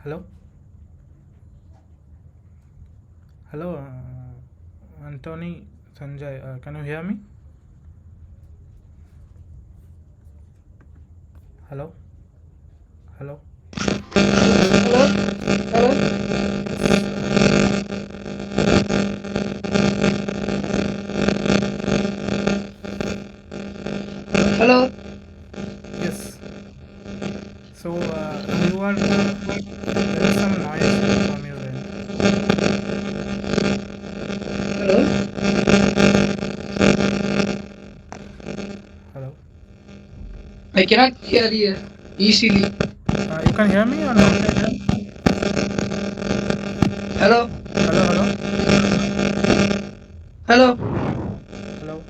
Hello? Hello, Anthony, Sanjay. Can you hear me? Hello? Hello? Hello? Hello? Yes. Hello? Hello? Yes. So, you are, there is some noise from your end. Hello? Hello? I cannot hear you easily. You can hear me or not? Hello? Hello, hello? Hello? Hello?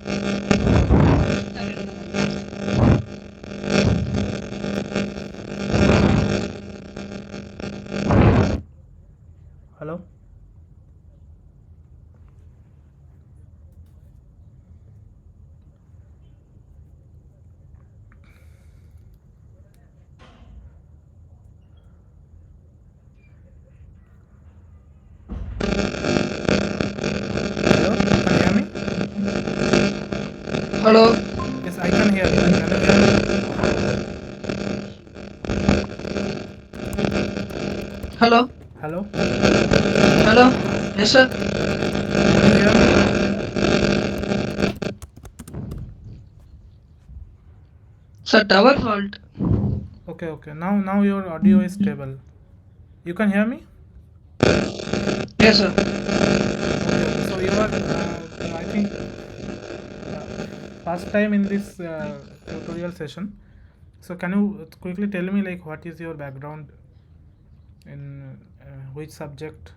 Hello? Hello? You can hear me? Hello? Yes, I can hear you. Can you hear me? Hello? Hello? Hello? Yes, sir. Can you hear me? Sir, tower fault. Okay. Now your audio is stable. You can hear me? Yes, sir. Okay. So you are, I think, first time in this tutorial session. So can you quickly tell me like what is your background in which subject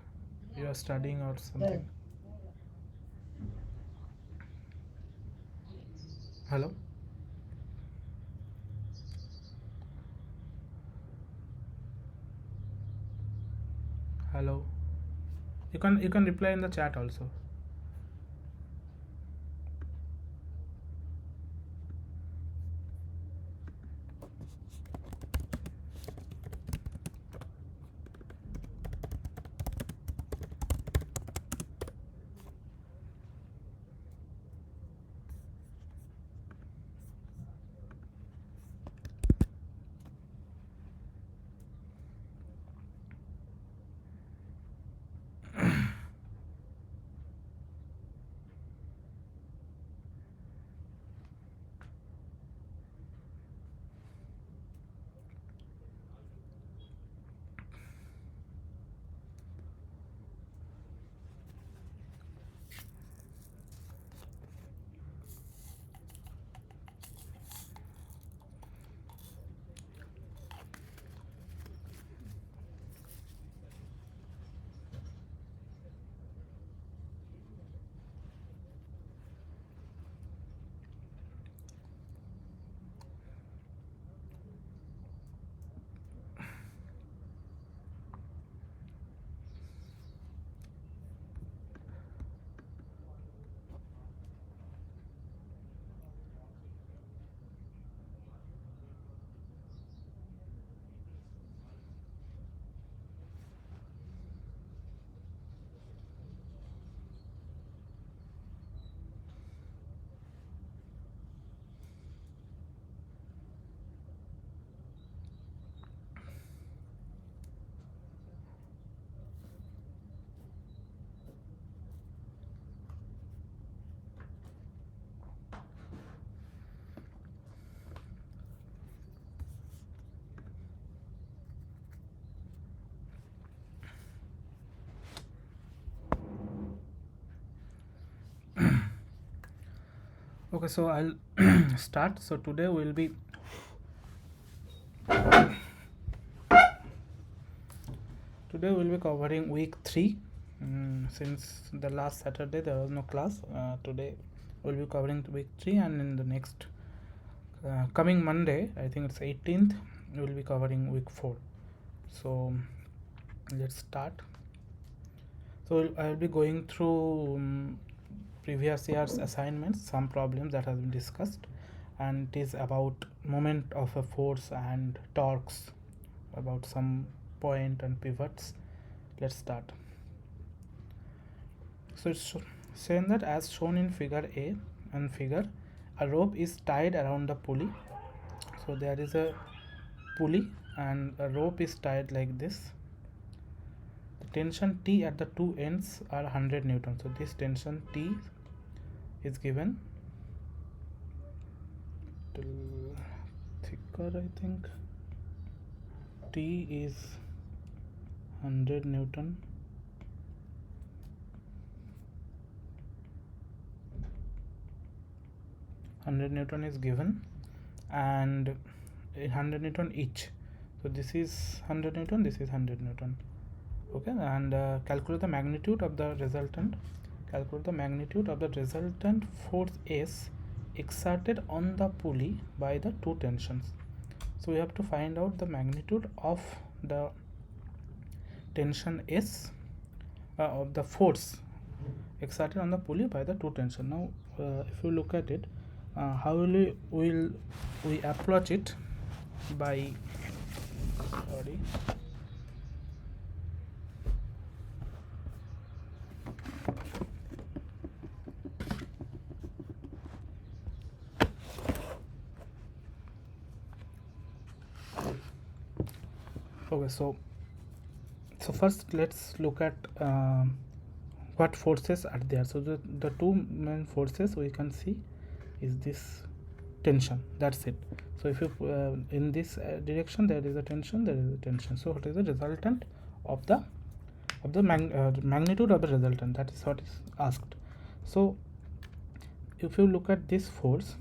you are studying or something? Hello? Hello? You can reply in the chat also. Okay, so I'll start. So today we'll be covering week 3. Since the last Saturday there was no class, today we'll be covering week 3, and in the next coming Monday, I think it's 18th, we'll be covering week 4. So let's start. So I'll be going through previous year's assignments, some problems that have been discussed, and it is about moment of a force and torques, about some point and pivots. Let's start. So it's saying that as shown in figure A and figure, a rope is tied around the pulley. So there is a pulley and a rope is tied like this. The tension T at the two ends are 100 Newton. So this tension T is given till thicker, I think. T is 100 Newton. Newton is given, and 100 Newton each. So this is 100 Newton, this is 100 Newton. Okay, and calculate the magnitude of the resultant. Calculate the magnitude of the resultant force S exerted on the pulley by the two tensions. So we have to find out the magnitude of the tension S, of the force exerted on the pulley by the two tension. Now if you look at it, how will we approach it? By Okay, so first let's look at what forces are there. So the two main forces we can see is this tension, that's it. So if you in this direction there is a tension, there is a tension. So what is the resultant of the magnitude of the resultant, that is what is asked. So if you look at this force,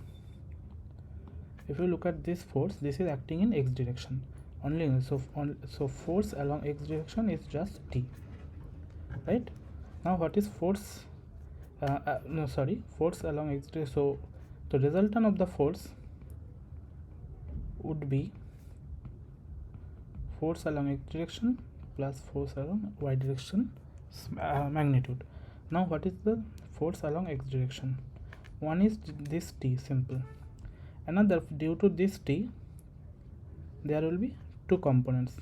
this is acting in x direction only. So force along x direction is just T, right? Now what is force force along x direction? So the resultant of the force would be force along x direction plus force along y direction magnitude. Now what is the force along x direction? One is this T, simple. Another, due to this T there will be two components.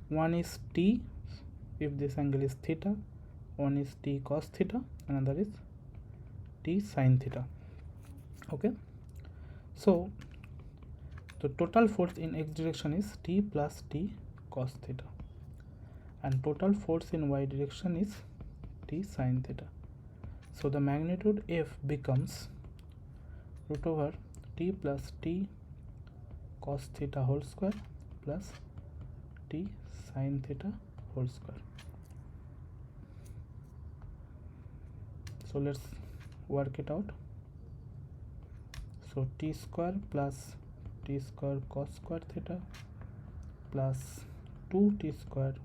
One is T if this angle is theta, one is T cos theta, another is T sin theta. Okay, so the total force in x direction is T plus T cos theta, and total force in y direction is T sin theta. So the magnitude F becomes root over T plus T cos theta whole square plus T sin theta whole square. So let's work it out. So T square plus T square cos square theta plus 2T square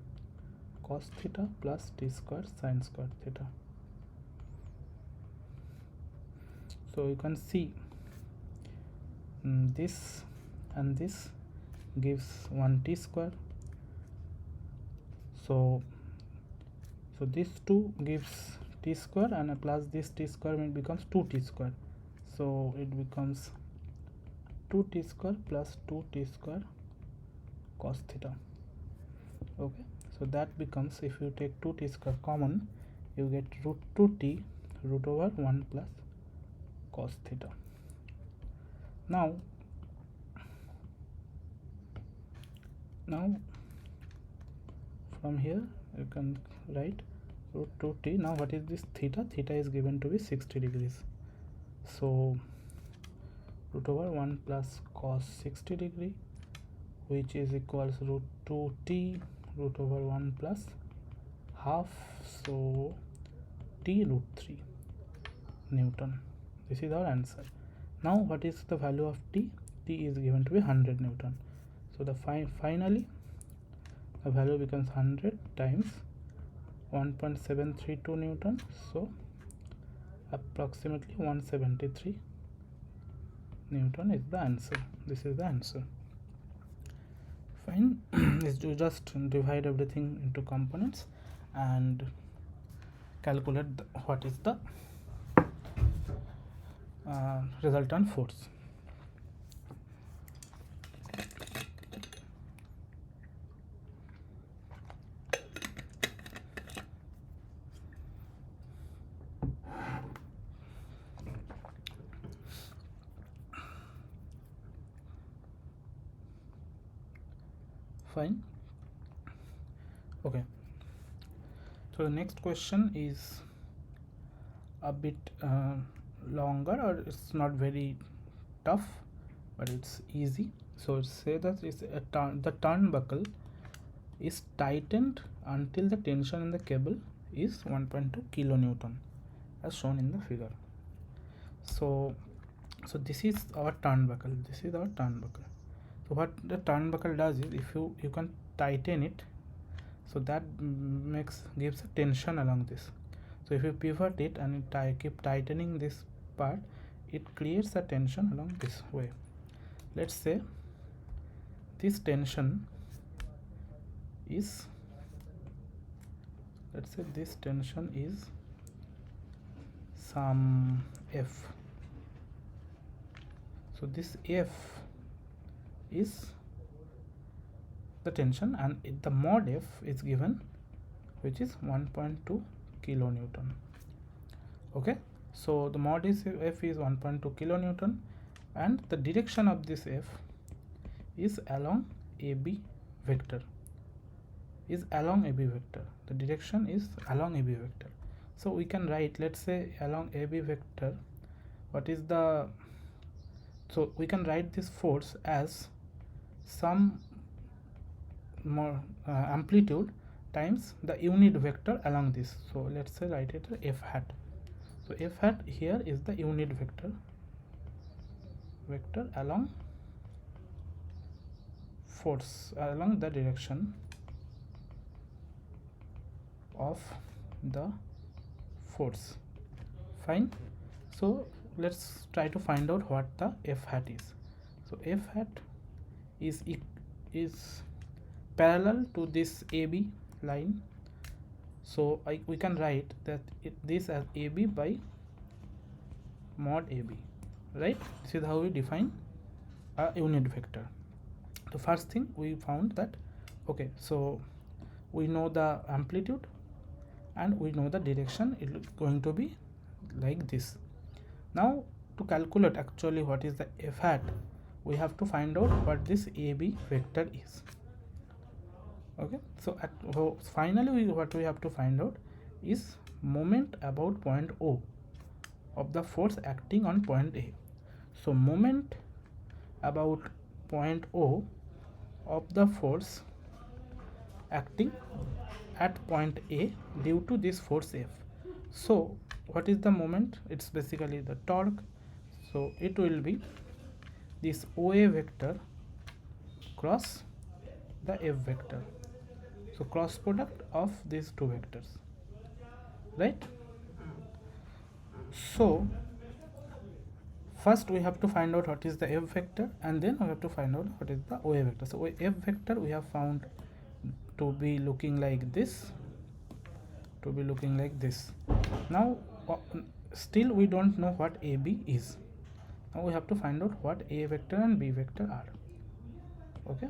cos theta plus T square sin square theta. So you can see this and this gives 1T square. So this 2 gives T square, and plus this T square becomes 2T square. So it becomes 2T square plus 2T square cos theta. Okay, so that becomes, if you take 2T square common, you get root 2T root over 1 plus cos theta. Now from here you can write root 2T. Now what is this theta? Theta is given to be 60 degrees. So root over 1 plus cos 60 degree, which is equals root 2T root over 1 plus half, so T root 3 Newton. This is our answer. Now what is the value of T? T is given to be 100 Newton. So the finally the value becomes 100 times 1.732 Newton. So approximately 173 Newton is the answer. This is the answer. Fine. Is to just divide everything into components and calculate what is the resultant force. Fine. Okay, so the next question is a bit longer, or it's not very tough, but it's easy. So say that it's the turnbuckle is tightened until the tension in the cable is 1.2 kilonewton as shown in the figure. So this is our turnbuckle. So what the turnbuckle does is, if you can tighten it, so that gives a tension along this. So if you pivot it and keep tightening this part, it creates a tension along this way. Let's say this tension is, some F. So this F is the tension, and the mod F is given, which is 1.2 kilonewton. Okay, so the mod F is 1.2 kilonewton, and the direction of this F is along AB vector is along AB vector. The direction is along AB vector. So we can write, let's say along AB vector, what is the, so we can write this force as some more amplitude times the unit vector along this. So let's say write it f hat. So f hat here is the unit vector along force along the direction of the force. Fine. So let's try to find out what the f hat is. So f hat is parallel to this AB line. So we can write that this as AB by mod AB, right? This is how we define a unit vector. The first thing we found that, okay, so we know the amplitude and we know the direction. It is going to be like this. Now to calculate actually what is the f hat, we have to find out what this AB vector is. Okay, so finally what we have to find out is moment about point O of the force acting on point A. So moment about point O of the force acting at point A due to this force F. So what is the moment? It's basically the torque. So it will be this OA vector cross the F vector. So cross product of these two vectors, right? So first we have to find out what is the F vector, and then we have to find out what is the OA vector. So F vector we have found to be looking like this, Now still we don't know what AB is. Now we have to find out what A vector and B vector are. Okay,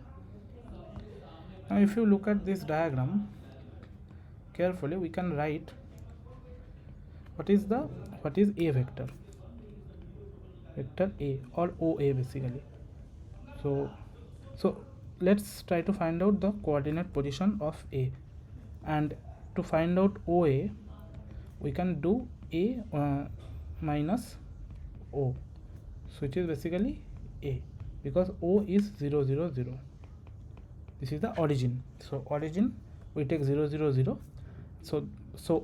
now if you look at this diagram carefully, we can write what is A vector A or OA basically. So let's try to find out the coordinate position of A, and to find out OA we can do A minus O, so it is basically A, because O is 0 0 0. This is the origin. So origin we take 0 0 0. So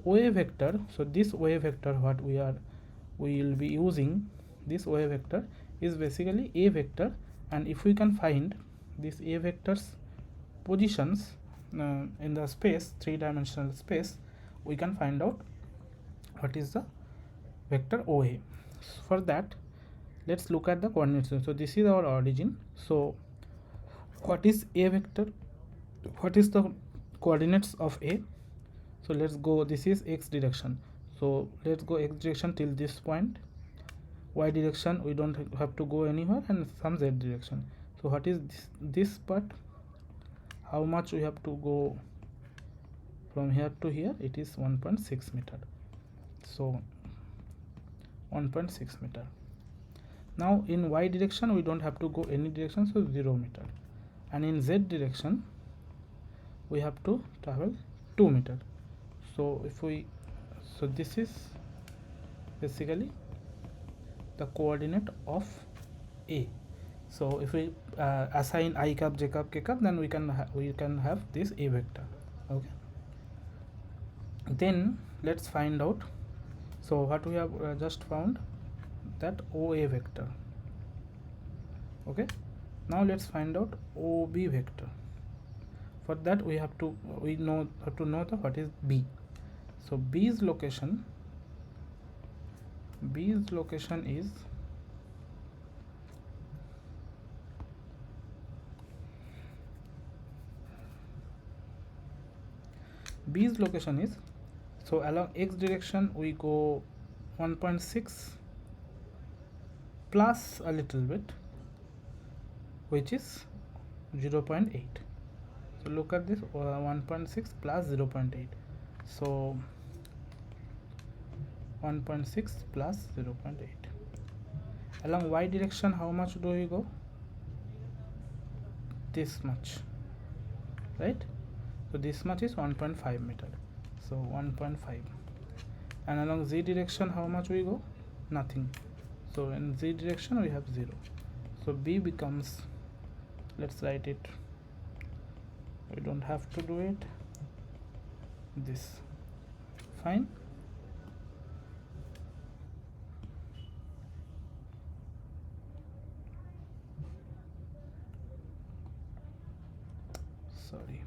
OA vector, so this OA vector what we will be using, this OA vector is basically A vector, and if we can find this A vector's positions in the space, three-dimensional space, we can find out what is the vector OA. For that, let's look at the coordinates. So this is our origin. So what is A vector? What is the coordinates of A? So let's go, this is x direction, so let's go x direction till this point. Y direction we don't have to go anywhere, and some z direction. So what is this part? How much we have to go from here to here? It is 1.6 meter. So 1.6 meter. Now in y direction we don't have to go any direction, so 0 meter, and in z direction we have to travel 2 meter. So so this is basically the coordinate of A. So if we assign I cap, j cap, k cap, then we can have this A vector. Okay, then let's find out. So what we have just found, that OA vector. Okay, now let's find out OB vector. For that we have to know the what is B. So B's location is B's location is, so along x direction we go 1.6 plus a little bit, which is 0.8. So look at this, 1.6 plus 0.8. So 1.6 plus 0.8. Along y direction, how much do we go? This much. right? So this much is 1.5 meter, so 1.5. And along z direction how much we go? Nothing. So in z direction we have 0, so b becomes, let's write it, we don't have to do it, this. Fine. Sorry.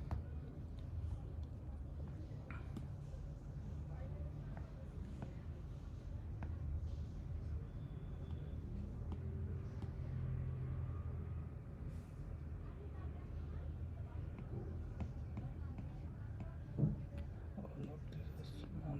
All of this is small.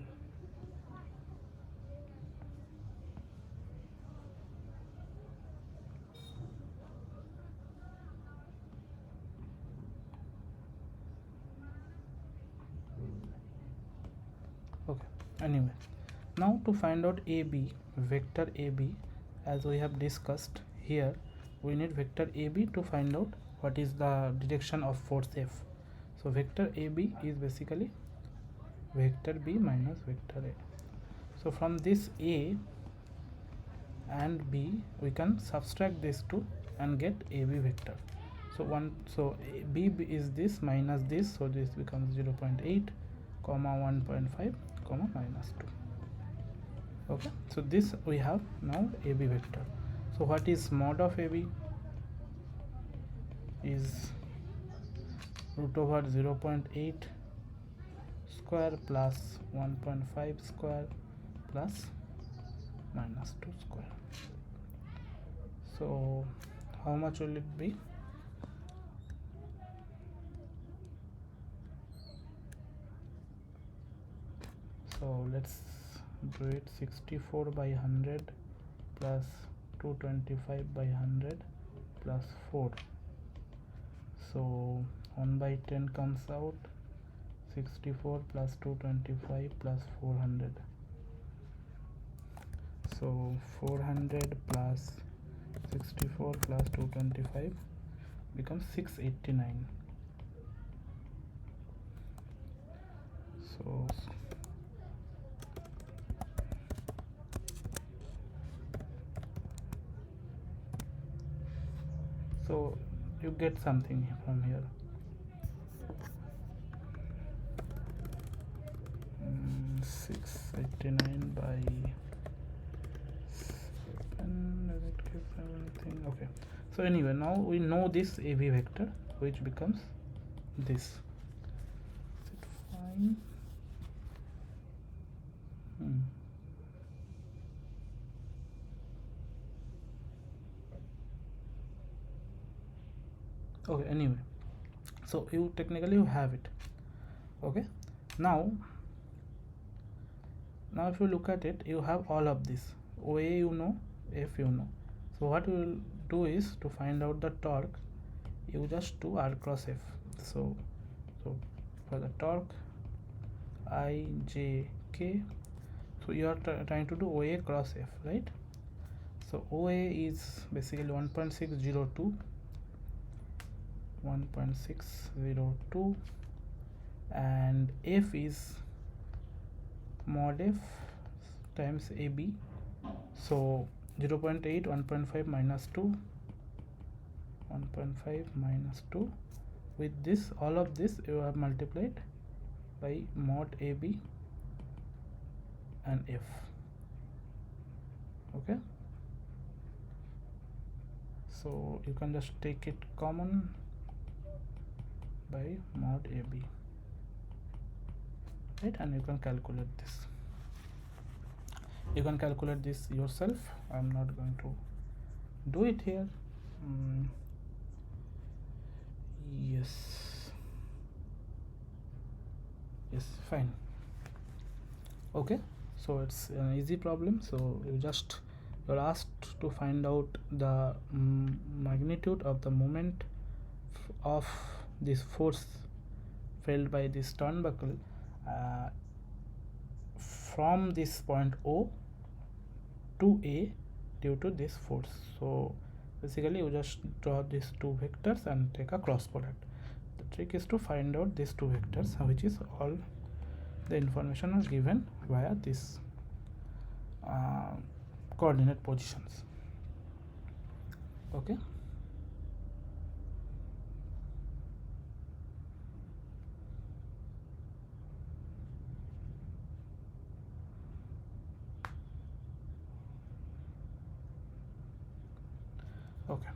Okay, anyway, now to find out AB, vector AB, as we have discussed here, we need vector AB to find out what is the direction of force F. So vector AB is basically vector B minus vector A. So from this A and B we can subtract these two and get AB vector. So B is this minus this, so this becomes 0.8 comma 1.5 comma minus 2. Okay, so this we have now AB vector. So what is mod of AB? Is root over 0.8 square plus 1.5 square plus minus 2 square. So how much will it be? So let's do it. 64 by 100 plus 225 by 100 plus 4. So 1 by 10 comes out 64 plus 225 plus 400. So 400 plus 64 plus 225 becomes 689. So you get something from here. 689 by 7, does it give anything? Okay, so anyway, now we know this AB vector, which becomes this. Is it fine? Okay, anyway, so you technically you have it. Okay, now if you look at it, you have all of this. OA you know, F you know. So what we will do is, to find out the torque, you just do R cross F. So for the torque I, J, K, so you are trying to do OA cross F, right? So OA is basically 1.602 and F is mod F times AB. So 0.8, 1.5 minus 2, 1.5 minus 2. With this, all of this you have multiplied by mod AB and F. Okay, so you can just take it common by mod AB, right? And you can calculate this. You can calculate this yourself. I'm not going to do it here. Yes, fine. Okay, so it's an easy problem. So you're asked to find out the magnitude of the moment of this force felt by this turnbuckle from this point O to A due to this force. So basically you just draw these two vectors and take a cross product. trick is to find out these two vectors, which is all the information are given via this coordinate positions. Okay. Okay.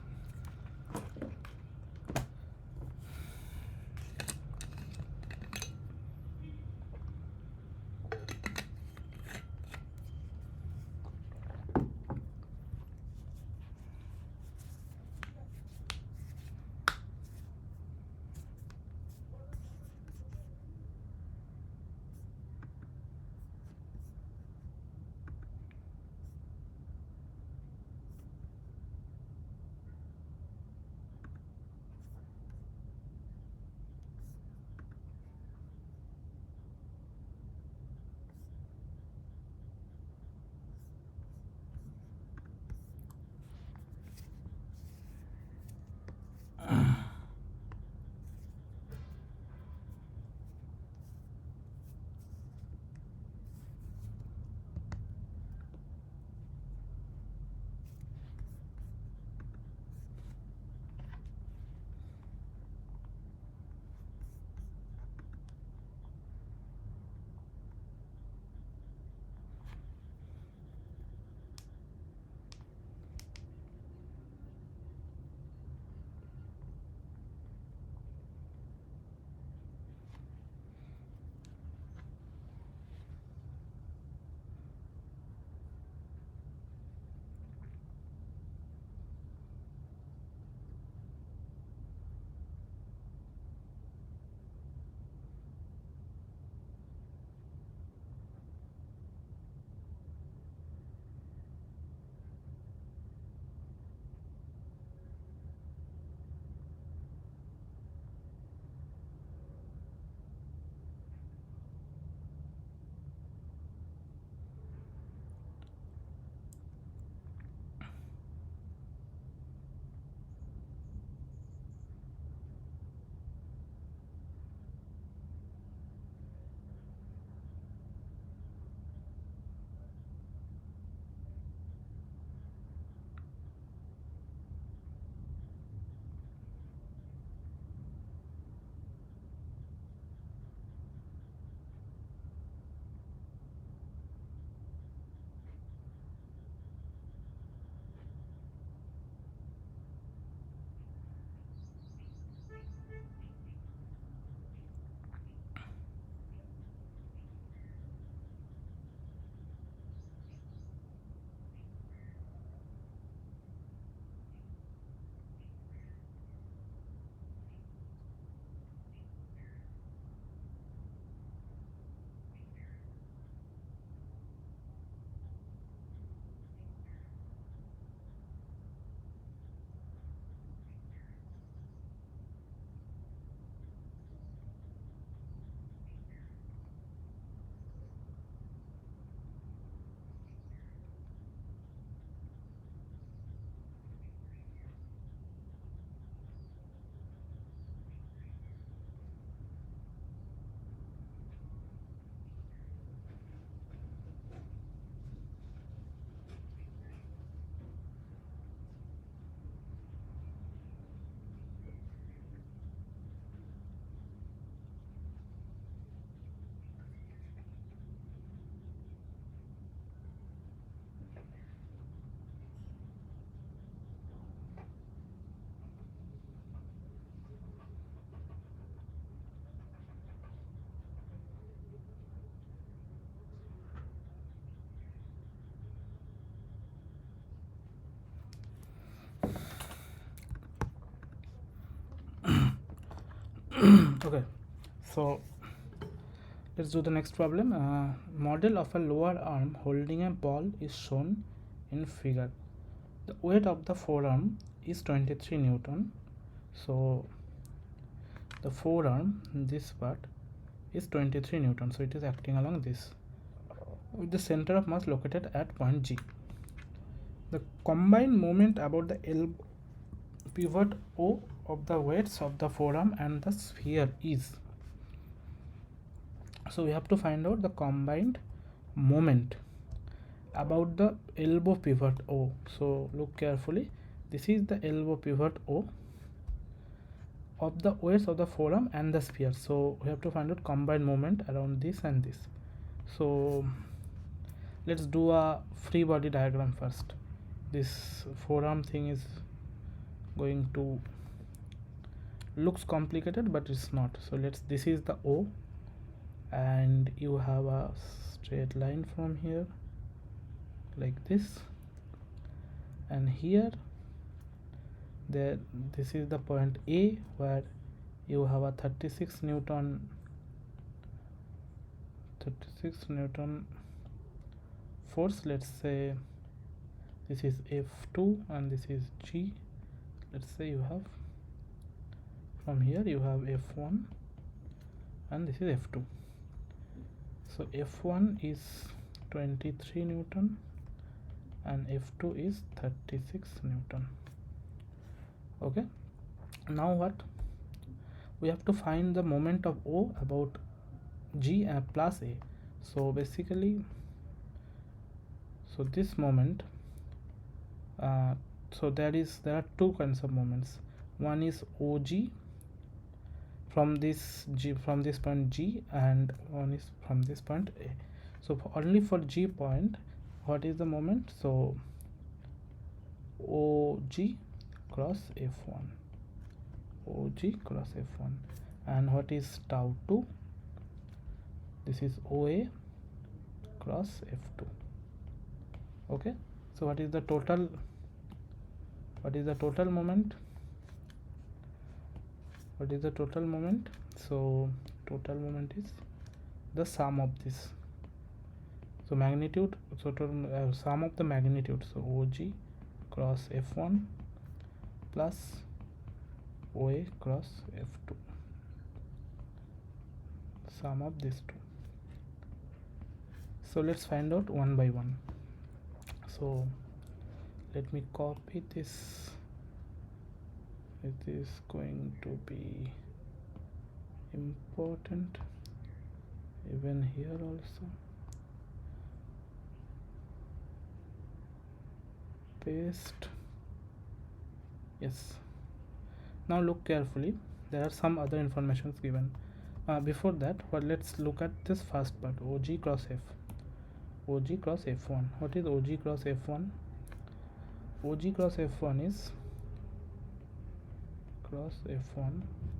Okay, so let's do the next problem. Model of a lower arm holding a ball is shown in figure. The weight of the forearm is 23 Newton. So the forearm, this part, is 23 Newton. So it is acting along this, with the center of mass located at point G. The combined moment about the elbow pivot O of the weights of the forearm and the sphere is. So we have to find out the combined moment about the elbow pivot O. So look carefully, this is the elbow pivot O of the weights of the forearm and the sphere. So we have to find out combined moment around this and this. So let's do a free body diagram first. This forearm thing is going to looks complicated, but it's not. So this is the O, and you have a straight line from here like this, and here this is the point A where you have a 36 Newton force. Let's say this is F2 and this is G. Let's say you have from here you have F1 and this is F2. So F1 is 23 Newton and F2 is 36 Newton. Okay, now what we have to find the moment of O about G plus A. So basically, so this moment, so there are two kinds of moments. One is OG from this point G, and one is from this point A. So only for G point, what is the moment? So OG cross F1, OG cross F1. And what is tau 2? This is OA cross F2. Okay, so what is the total moment? What is the total moment? So total moment is the sum of this. So magnitude, so total sum of the magnitude. So OG cross F1 plus OA cross F2, sum of these two. So let's find out one by one. So let me copy this. It is going to be important even here also. Paste. Yes. Now look carefully, there are some other informations given. Before that, let's look at this first part, OG cross F. OG cross F1. What is OG cross F1? OG cross F1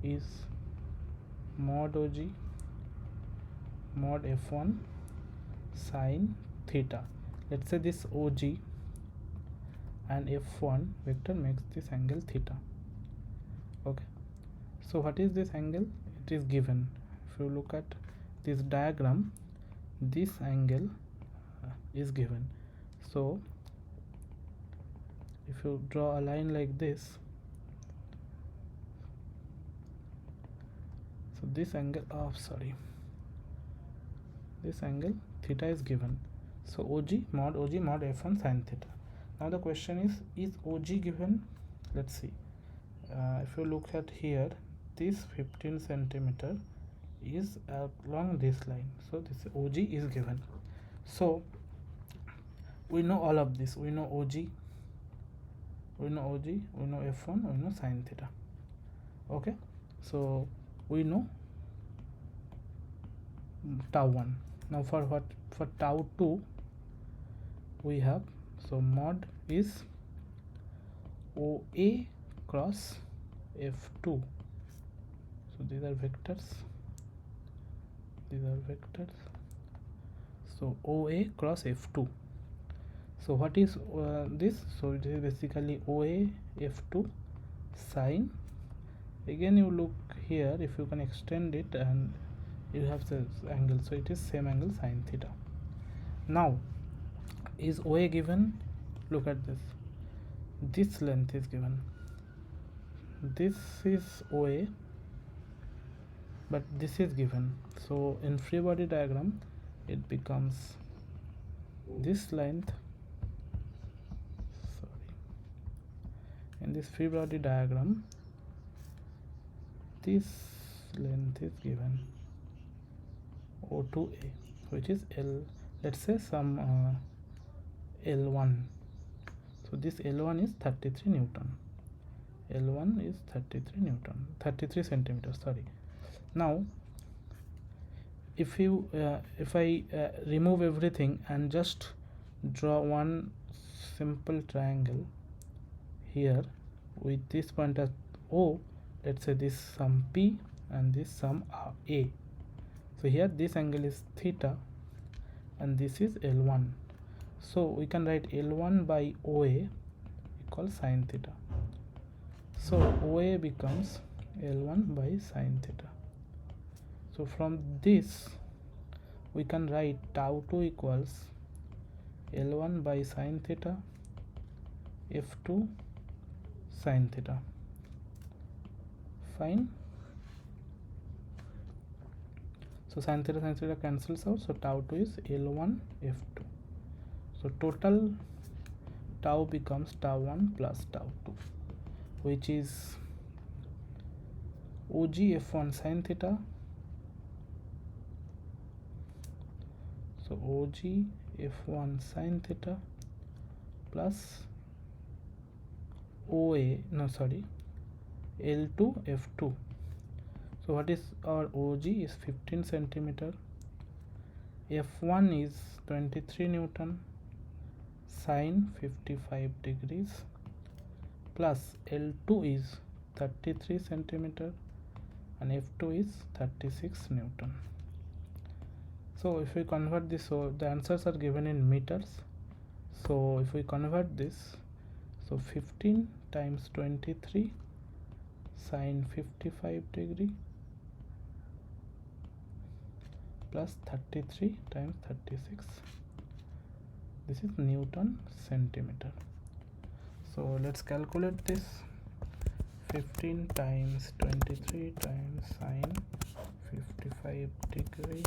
is mod OG mod F1 sine theta. Let's say this OG and F1 vector makes this angle theta. Okay, so what is this angle? It is given. If you look at this diagram, this angle is given. So if you draw a line like this, so this angle this angle theta is given. So OG mod F1 sin theta. Now the question is OG given? Let's see. If you look at here, this 15 centimeter is along this line. So this OG is given. So we know all of this. We know OG, we know F1, we know sin theta. Okay, so we know tau 1. Now for tau 2 we have, so mod is OA cross F2. So these are vectors, so OA cross F2. So what is this? So it is basically OA F2 sine. Again you look here, if you can extend it and you have this angle, so it is same angle sin theta. Now is OA given? Look at this length is given. This is OA, but this is given. So in free body diagram it becomes this length. In this free body diagram this length is given O to A, which is L, let's say some L1. So this L1 is 33 Newton. L1 is 33 Newton, 33 centimeters, sorry. Now if I remove everything and just draw one simple triangle here with this point as O, let's say this some P and this some A. So here this angle is theta and this is L1. So we can write L1 by OA equals sine theta. So OA becomes L1 by sine theta. So from this we can write tau 2 equals L1 by sine theta F2 sine theta. Fine. So sine theta cancels out, so tau 2 is L1 F2. So total tau becomes tau 1 plus tau 2, which is OG F1 sine theta. So OG F1 sine theta plus L2 F2. So what is our OG is 15 centimeter, F1 is 23 Newton sine 55 degrees plus L2 is 33 centimeter and F2 is 36 Newton. So if we convert this, so the answers are given in meters. So if we convert this, so 15 times 23 sine 55 degree plus 33 times 36, this is Newton centimeter. So let's calculate this. 15 times 23 times sine 55 degree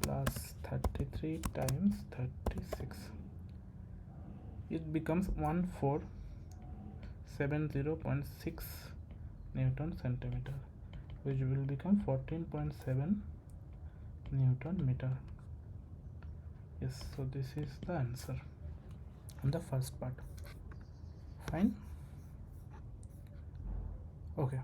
plus 33 times 36, it becomes 1470.6 Newton centimeter, which will become 14.7 Newton meter. Yes, so this is the answer on the first part. Fine. Okay,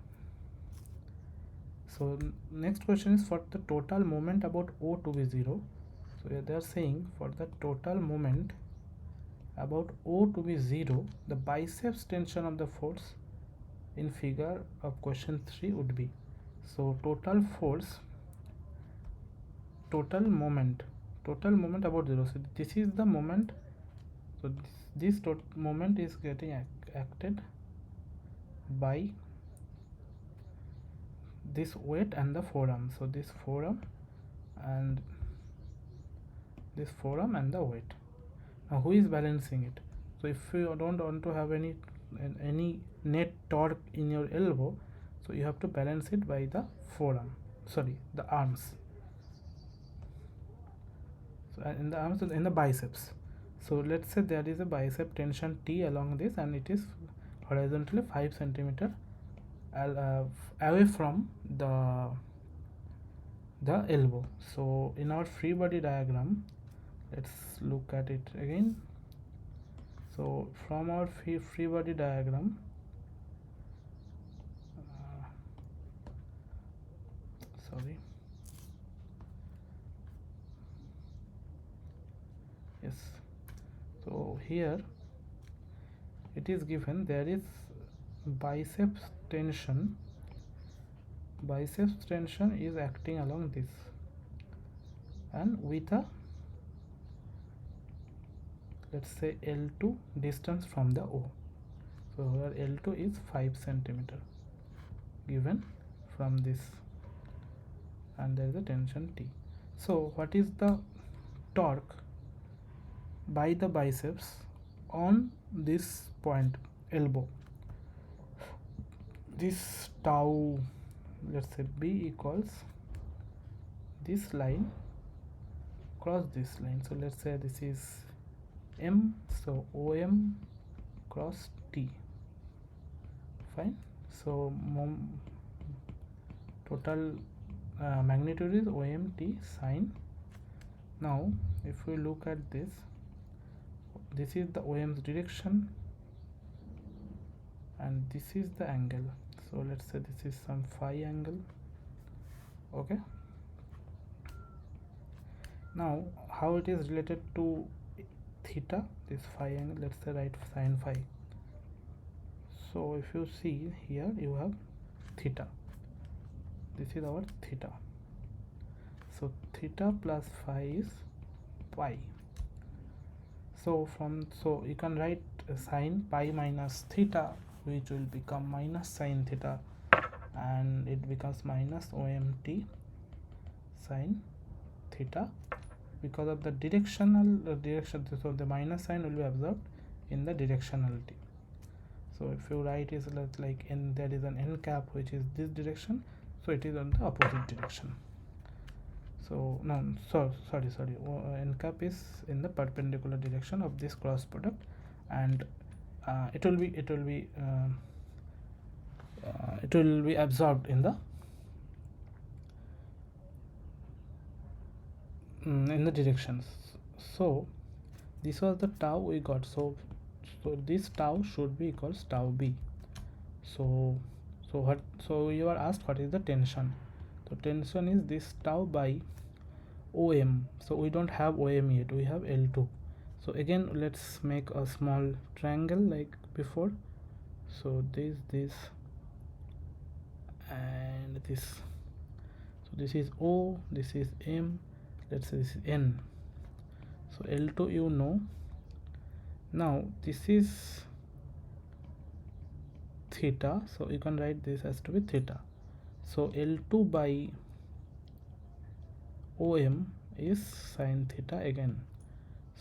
so next question is for the total moment about O to be 0. So they are saying for the total moment about O to be 0, the biceps tension of the force in figure of question 3 would be. So total force, total moment about 0. So this is the moment. So this moment is getting acted by this weight and the forearm. So this forearm and the weight. Now who is balancing it? So if you don't want to have any net torque in your elbow, so you have to balance it by the the arms. So in the arms, in the biceps. So let's say there is a bicep tension T along this and it is horizontally 5 centimeter away from the elbow. So in our free body diagram, let's look at it again. So from our free body diagram, so here it is given there is biceps tension is acting along this and with a, let's say, L2 distance from the O. So where L2 is 5 centimeter given from this, and there is a tension T. So what is the torque by the biceps on this point elbow? This tau, let's say B equals this line cross this line. So let's say this is M, so OM cross T. Fine. So total magnitude is OMT sine. Now if we look at this, this is the OM's direction and this is the angle. So let's say this is some phi angle. Okay, now how it is related to theta, this phi angle, let's say write sine phi. So if you see here, you have theta, this is our theta. So theta plus phi is pi. So you can write sine pi minus theta, which will become minus sine theta, and it becomes minus OMT sine theta because of the directional direction. So the minus sign will be absorbed in the directionality. So if you write is like n, there is an n cap which is this direction, so it is on the opposite direction. So no, sorry, n cap is in the perpendicular direction of this cross product, and it will be absorbed in the directions. So this was the tau we got. So this tau should be equals tau b. So you are asked what is the tension. So tension is this tau by OM. So we don't have OM yet, we have L2. So again let's make a small triangle like before. So this and this. So this is O, this is M, let's say this is N. So L2 you know. Now this is theta, so you can write this as to be theta. So L2 by OM is sine theta again.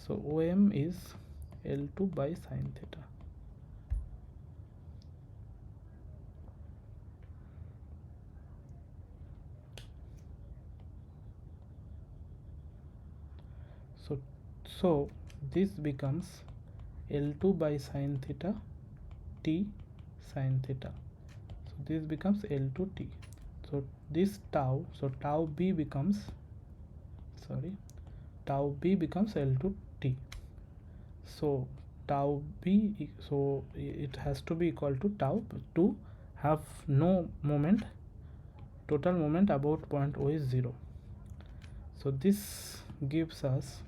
So OM is L2 by sine theta. So this becomes L2 by sine theta t sine theta. So this becomes L2 t. So this tau, so tau b becomes L2 t. So tau b, so it has to be equal to tau to have no moment, total moment about point O is 0. So this gives us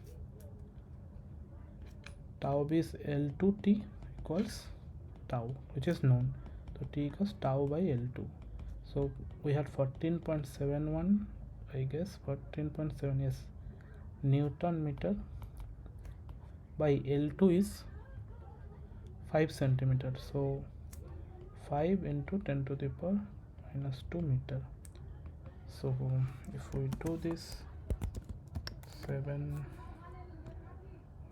tau b is L2 t equals tau, which is known. So t equals tau by L2. So we had 14.71, I guess 14.7, yes, Newton meter by L2 is 5 centimeter. So 5 into 10 to the power minus 2 meter. So if we do this, 7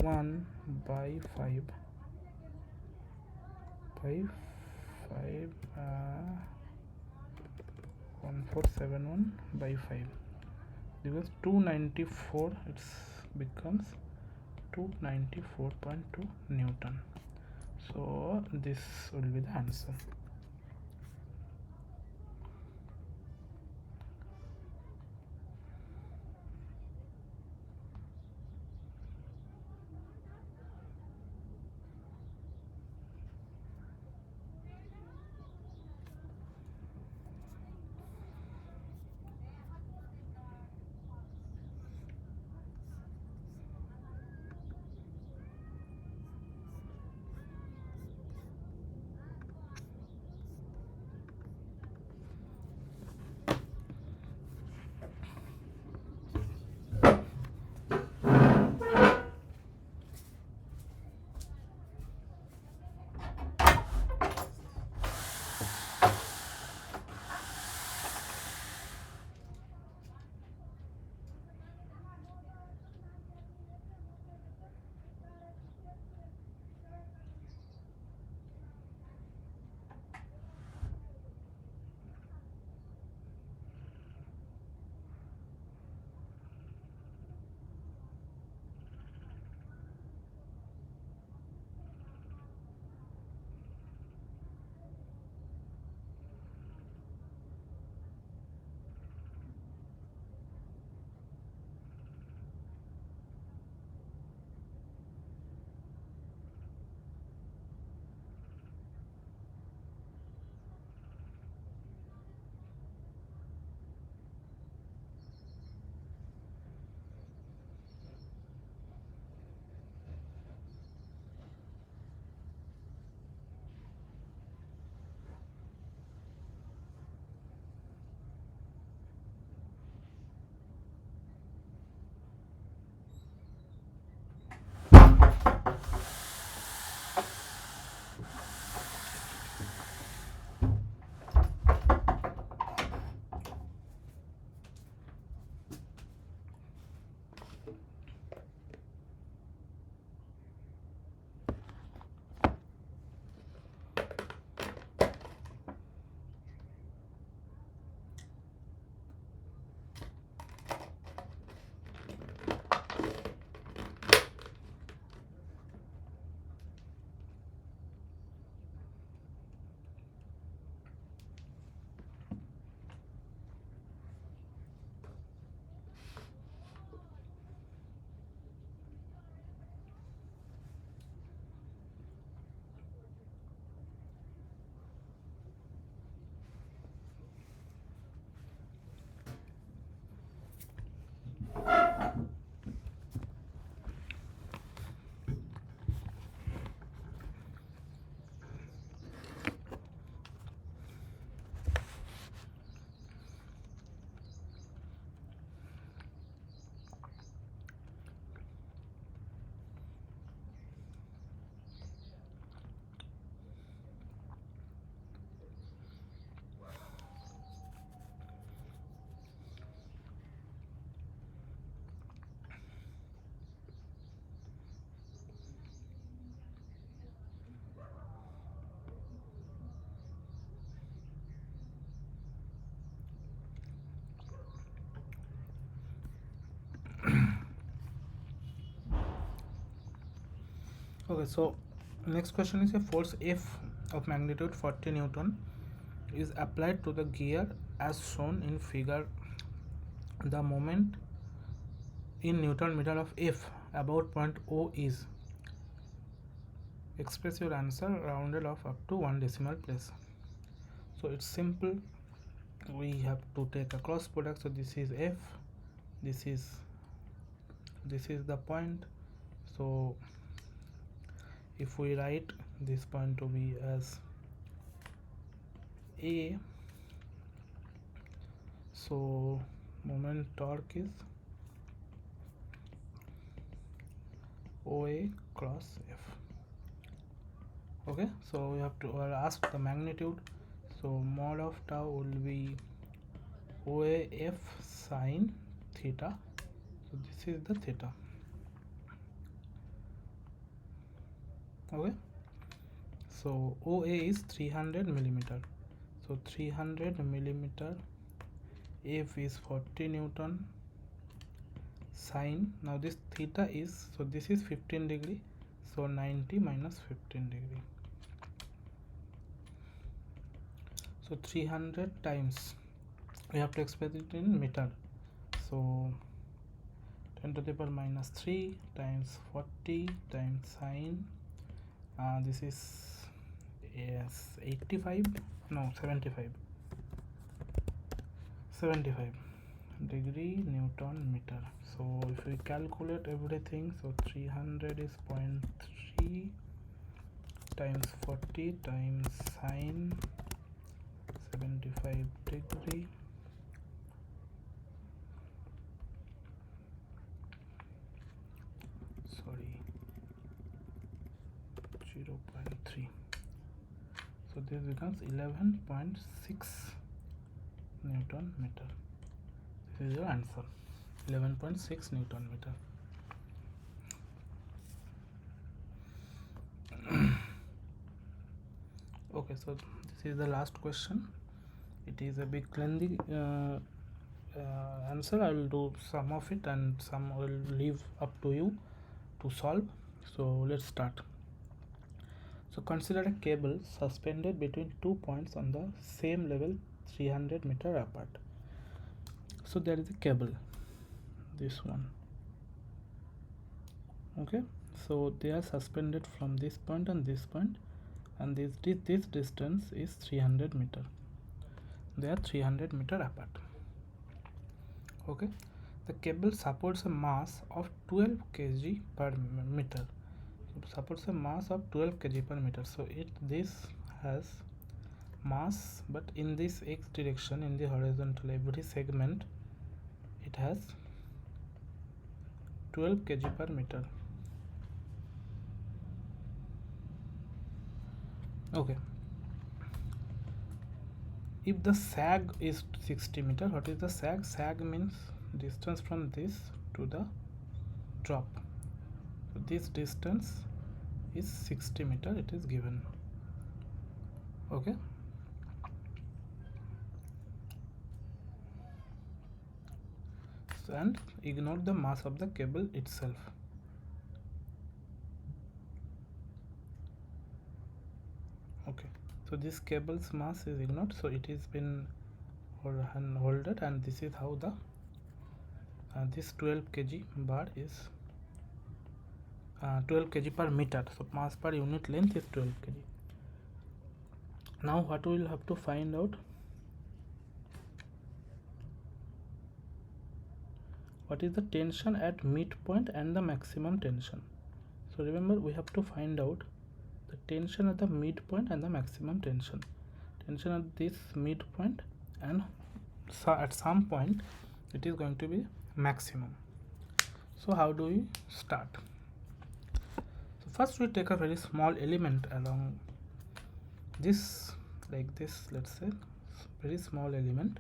1 by 5 1471 by 5, because 294, it becomes 294.2 Newton. So this will be the answer. Okay, so next question is a force F of magnitude 40 Newton is applied to the gear as shown in figure. The moment in Newton meter of F about point O is. Express your answer rounded off up to 1 decimal place. So it's simple. We have to take a cross product. So this is F, this is the point. So if we write this point to be as A, so moment torque is OA cross F. Okay, so we have to ask the magnitude. So mod of tau will be OAF sine theta. So this is the theta. Okay, so OA is 300 millimeter. So 300 millimeter, F is 40 Newton, sine. Now this theta is, so this is 15 degree. So 90 minus 15 degree. So 300 times, we have to express it in meter. So 10 to the power minus 3 times 40 times sine. This is, yes, 85, no, 75 degree Newton meter. So if we calculate everything, so 300 is 0.3 times 40 times sine 75 degree. Sorry, 0.3. So this becomes 11.6 Newton meter. This is your answer, 11.6 Newton meter. Okay, so this is the last question. It is a big lengthy answer. I will do some of it and some I will leave up to you to solve. So let's start. So consider a cable suspended between 2 points on the same level 300 meter apart. So there is a cable, this one. Okay, so they are suspended from this point and this point, and this distance is 300 meter. They are 300 meter apart. Okay, the cable supports a mass of 12 kg per meter. Supports a mass of 12 kg per meter. So this has mass, but in this x direction, in the horizontal, every segment it has 12 kg per meter. Okay, if the sag is 60 meter, what is the sag? Sag means distance from this to the drop. So this distance is 60 meter, it is given. Okay, and ignore the mass of the cable itself. Okay, so this cable's mass is ignored, so it is been holded, and this is how the this 12 kg bar is 12 kg per meter. So mass per unit length is 12 kg. Now what we will have to find out, what is the tension at midpoint and the maximum tension. So remember, we have to find out the tension at the midpoint and the maximum tension. Tension at this midpoint, and so at some point it is going to be maximum. So how do we start? So first we take a very small element along this, like this, let's say very small element,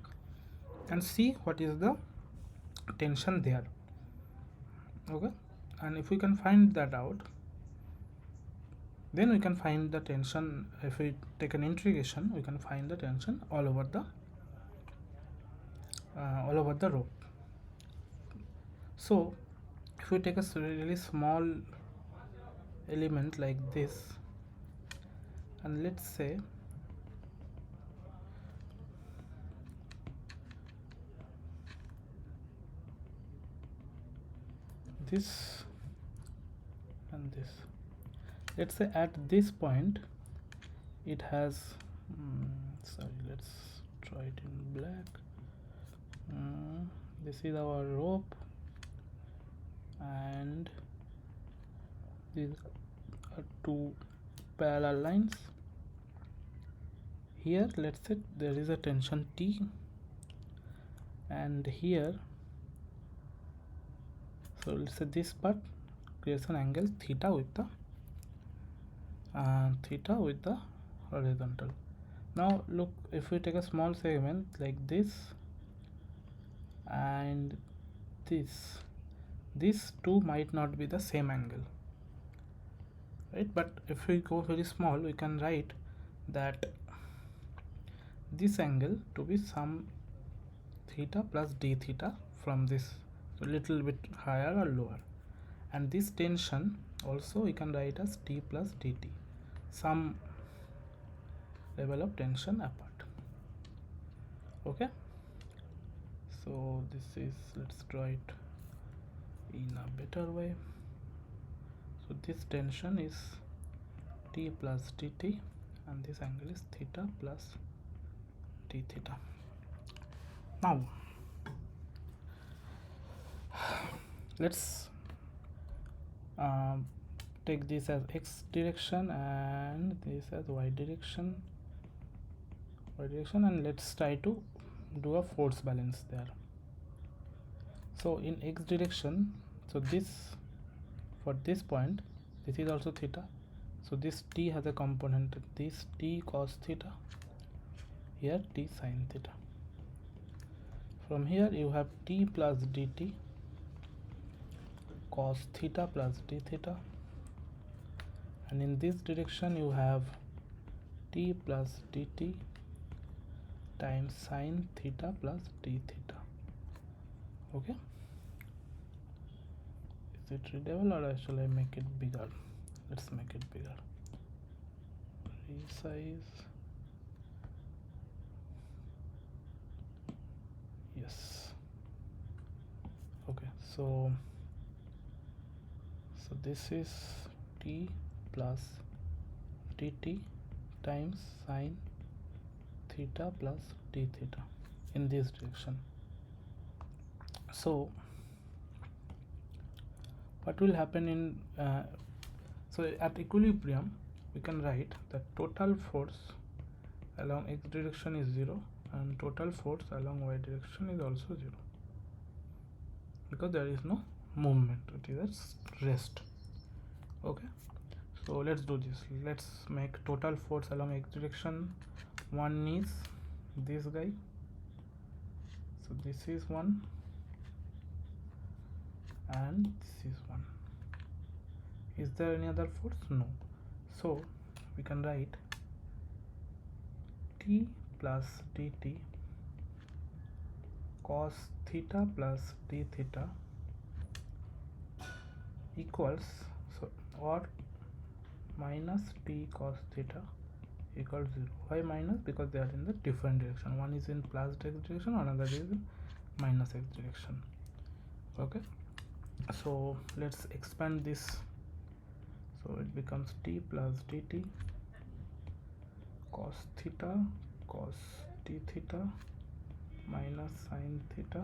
and see what is the tension there. Okay, and if we can find that out, then we can find the tension. If we take an integration, we can find the tension all over the rope. So if we take a really small element like this, and let's say this and this. Let's say at this point it has sorry, let's try it in black. This is our rope, and these are two parallel lines. Here let's say there is a tension T, and here, so let's say this part creates an angle theta with the horizontal. Now look, if we take a small segment like this and this, these two might not be the same angle, right? But if we go very small, we can write that this angle to be some theta plus d theta from this, so little bit higher or lower, and this tension also we can write as T plus dt, some level of tension apart. Okay, so this is, let's draw it in a better way. So this tension is T plus dt, and this angle is theta plus d theta. Now let's take this as x direction and this as y direction, and let's try to do a force balance there. So in x direction, so this, for this point, this is also theta, so this t has a component, this t cos theta, here t sin theta. From here you have t plus dt cos theta plus d theta, and in this direction you have t plus dt times sin theta plus d theta. Okay, is it readable, or shall I make it bigger? Let's make it bigger. Resize. Yes. Okay, so this is t plus dt times sin theta plus d theta in this direction. So what will happen in so at equilibrium we can write that total force along x direction is 0 and total force along y direction is also 0, because there is no movement, it is at rest. Okay, so let's do this. Let's make total force along x direction. One is this guy, so this is one and this is one. Is there any other force? No. So we can write t plus dt cos theta plus d theta equals, so, or minus t cos theta equals 0. Why minus? Because they are in the different direction. One is in plus x direction, another is in minus x direction. Okay, so let's expand this, so it becomes t plus dt cos theta cos d theta minus sin theta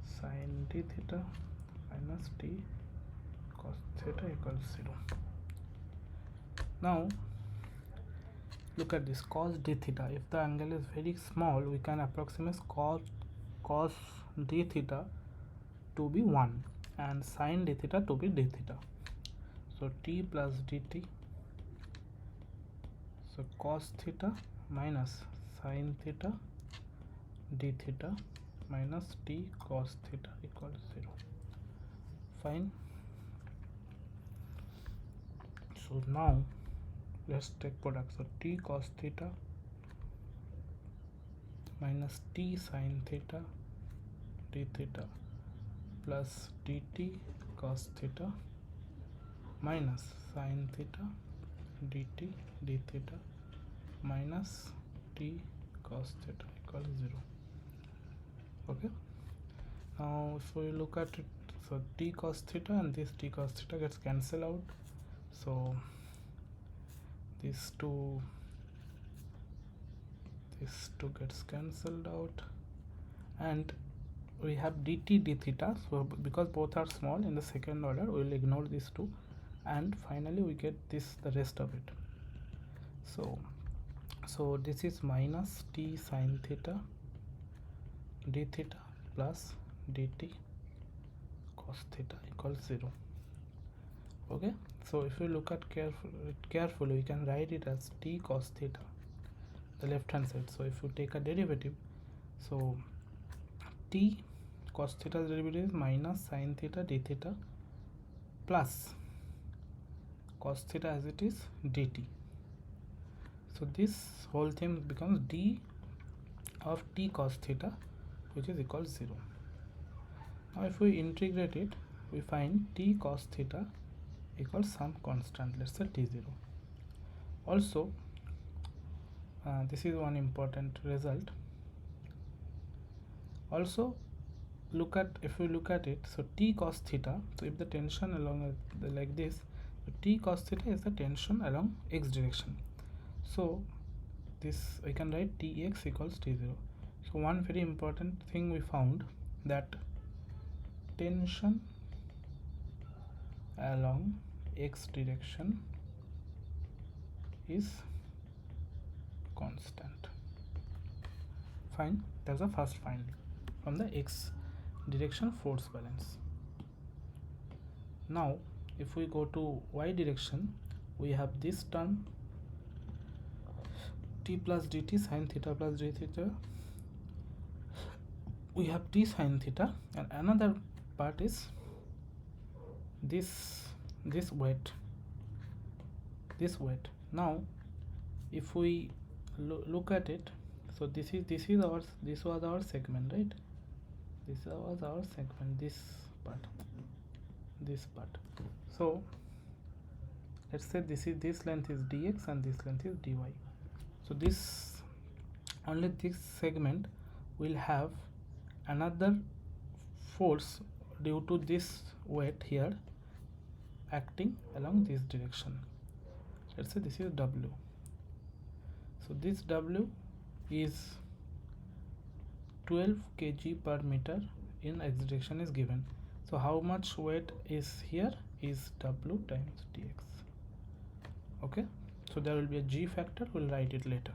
sin d theta minus t cos theta equals 0. Now look at this cos d theta. If the angle is very small, we can approximate cos d theta to be 1 and sin d theta to be d theta. So t plus dt, so cos theta minus sin theta d theta minus t cos theta equals 0. Fine. So now let's take product. So t cos theta minus t sin theta d theta plus dt cos theta minus sin theta dt d theta minus t cos theta equals 0. Okay, now if we look at it, so t cos theta and this t cos theta gets cancelled out, so these two gets cancelled out, and we have dt d theta. So because both are small in the second order, we will ignore these two, and finally we get this, the rest of it. So this is minus t sin theta d theta plus dt cos theta equals 0. Okay, so if you look at carefully, we can write it as t cos theta, the left hand side. So if you take a derivative, so t cos theta derivative is minus sin theta d theta plus cos theta as it is dt. So this whole thing becomes d of t cos theta, which is equals 0. Now if we integrate it, we find t cos theta equals some constant, let's say t0. Also this is one important result. Also look at, if we look at it, so t cos theta, so if the tension along like this, so t cos theta is the tension along x direction, so this I can write tx equals t0. So one very important thing we found, that tension along x direction is constant. Fine, that's the first finding from the x direction force balance. Now if we go to y direction, we have this term t plus dt sin theta plus d theta, we have t sin theta, and another part is this weight. Now if we look at it, so this was our segment, right? This was our segment, this part. So let's say this length is dx and this length is dy. So only this segment will have another force due to this weight here acting along this direction. Let's say this is w. So this w is 12 kg per meter in x direction is given. So how much weight is here is w times dx. Okay, so there will be a g factor, we'll write it later.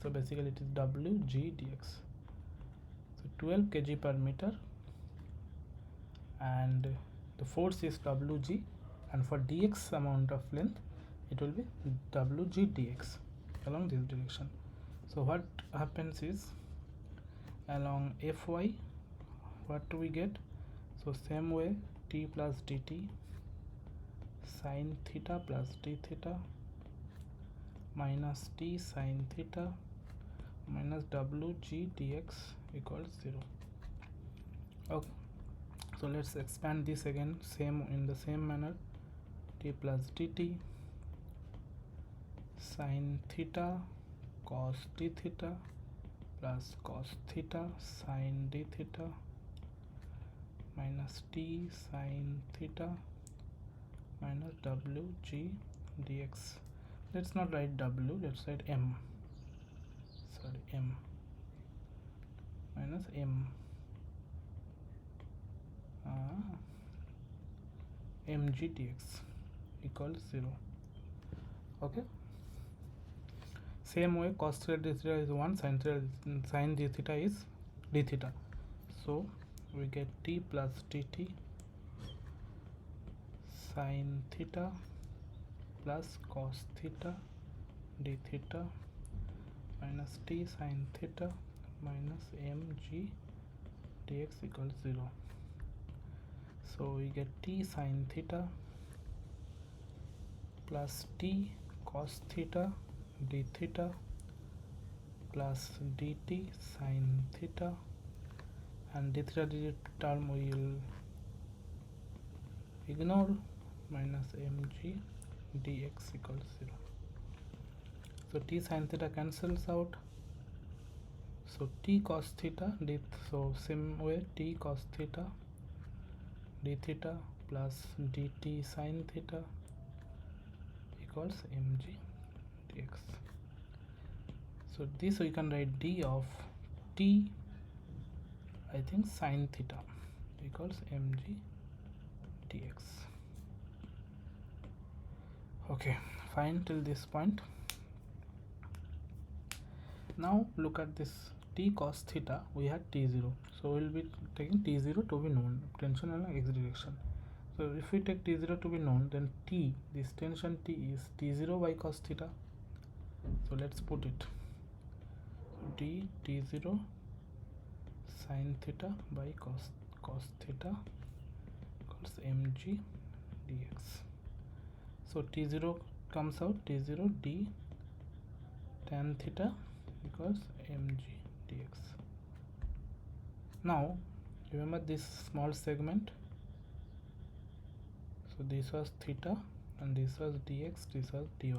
So basically it is w g dx. So 12 kg per meter, and the force is wg, and for dx amount of length it will be wg dx along this direction. So what happens is, along fy, what do we get? So same way, t plus dt sin theta plus d theta minus t sin theta minus wg dx equals 0. Okay, so let's expand this again, in the same manner. T plus dt sin theta cos d theta plus cos theta sin d theta minus t sin theta minus wg dx. Let's not write w, let's write m minus m mg dx equals 0. Okay, same way cos theta d theta is 1, sin d theta is d theta. So we get t plus dt sin theta plus cos theta d theta minus t sin theta minus mg dx equals 0. So we get t sin theta plus t cos theta d theta plus dt sin theta, and d theta term we will ignore, minus mg dx equals 0. So t sin theta cancels out, so t cos theta d, so same way t cos theta d theta plus dt sin theta equals mg dx. So this we can write d of t, I think sin theta equals mg dx. Okay, fine till this point. Now look at this t cos theta, we had t0, so we'll be taking t0 to be known, tension along x direction. So if we take t0 to be known, then t, this tension t is t0 by cos theta. So let's put it, so d t0 sin theta by cos theta equals mg dx. So t0 comes out, t0 d tan theta equals mg dx. Now remember this small segment, so this was theta and this was dx, this was dy.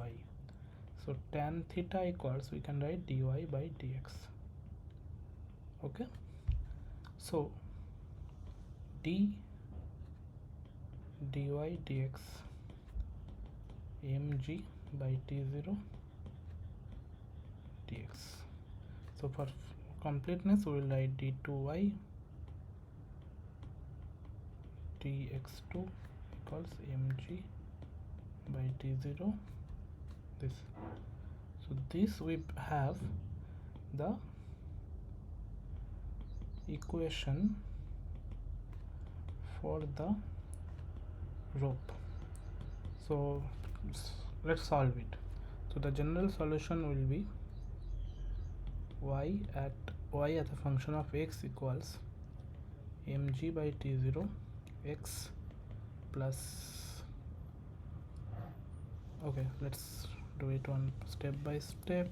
So tan theta equals, we can write dy by dx. Okay, so d dy dx mg by t0 dx. So for completeness we will write d2y dx2 equals mg by t0 this. So this we have the equation for the rope. So let's solve it. So the general solution will be y as a function of x equals mg by t0 x plus, okay, let's do it one step by step.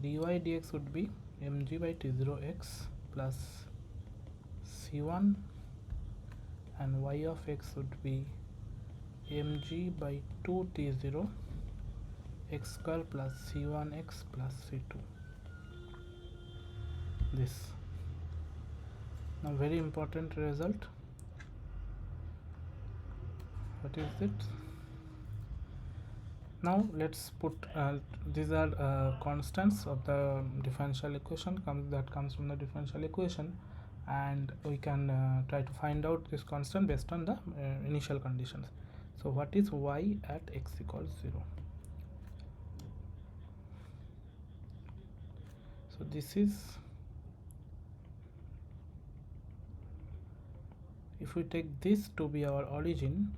dy dx would be mg by t0 x plus c1, and y of x would be mg by 2 t0 x square plus c1x plus c2. This, now very important result, what is it? Now let's put these are constants of the differential equation that comes from the differential equation, and we can try to find out this constant based on the initial conditions. So what is y at x equals 0? So this is, if we take this to be our origin,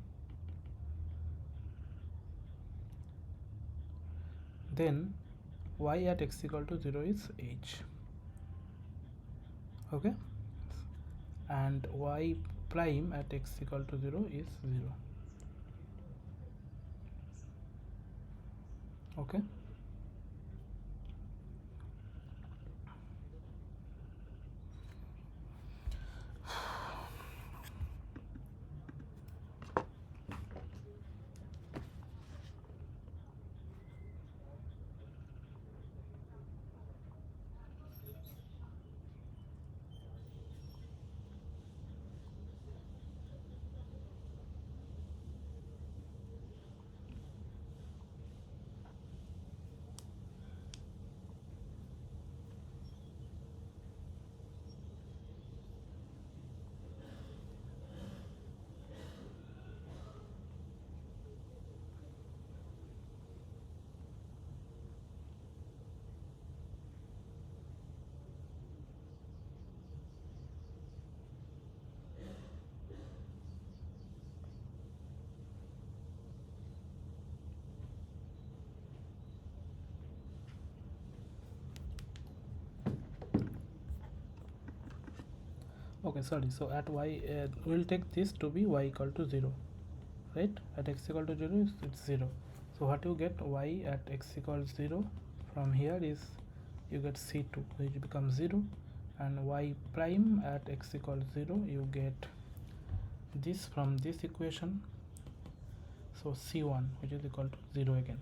then y at x equal to 0 is h. Okay, and y prime at x equal to 0 is 0. Okay, okay, sorry, so at y we'll take this to be y equal to 0, right? At x equal to 0 it's 0. So what you get, y at x equals 0 from here is, you get c2 which becomes 0, and y prime at x equals 0 you get this from this equation, so c1, which is equal to 0 again.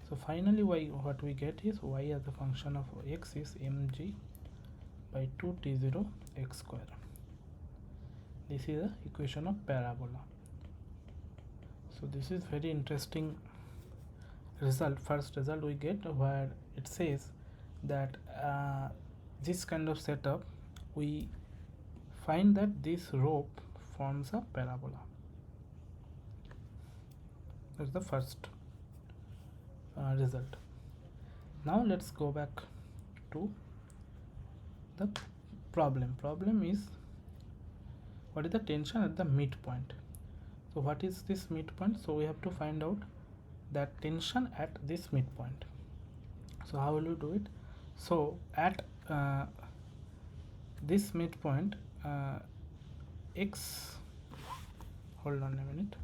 So finally what we get is y as a function of x is mg by 2t0 x square. This is the equation of parabola. So this is very interesting result, first result we get, where it says that this kind of setup, we find that this rope forms a parabola. That's the first result. Now let's go back to the problem. Problem is, what is the tension at the midpoint? So what is this midpoint? So we have to find out that tension at this midpoint. So how will you do it? So at this midpoint, x, hold on a minute.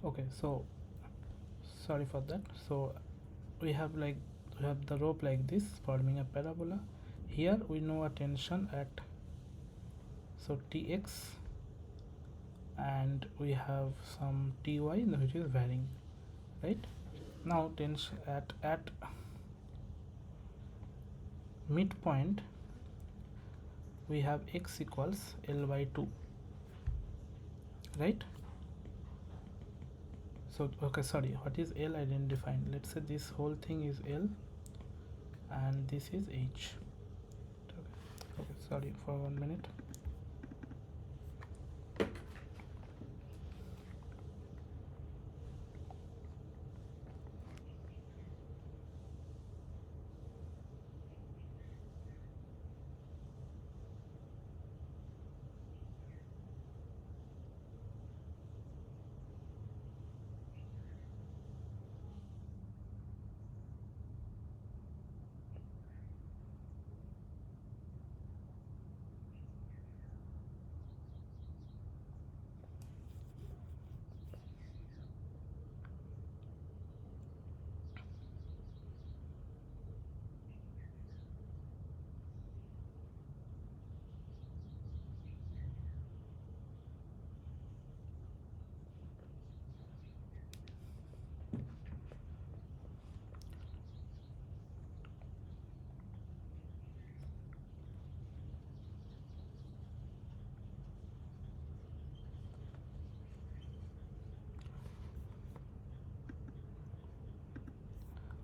Okay, so sorry for that. So we have the rope like this forming a parabola. Here we know a tension at, so tx, and we have some ty which is varying, right? Now tension at midpoint, we have x equals L by 2, right? So okay, sorry, what is L? I didn't define. Let's say this whole thing is L and this is H. Okay, sorry for 1 minute.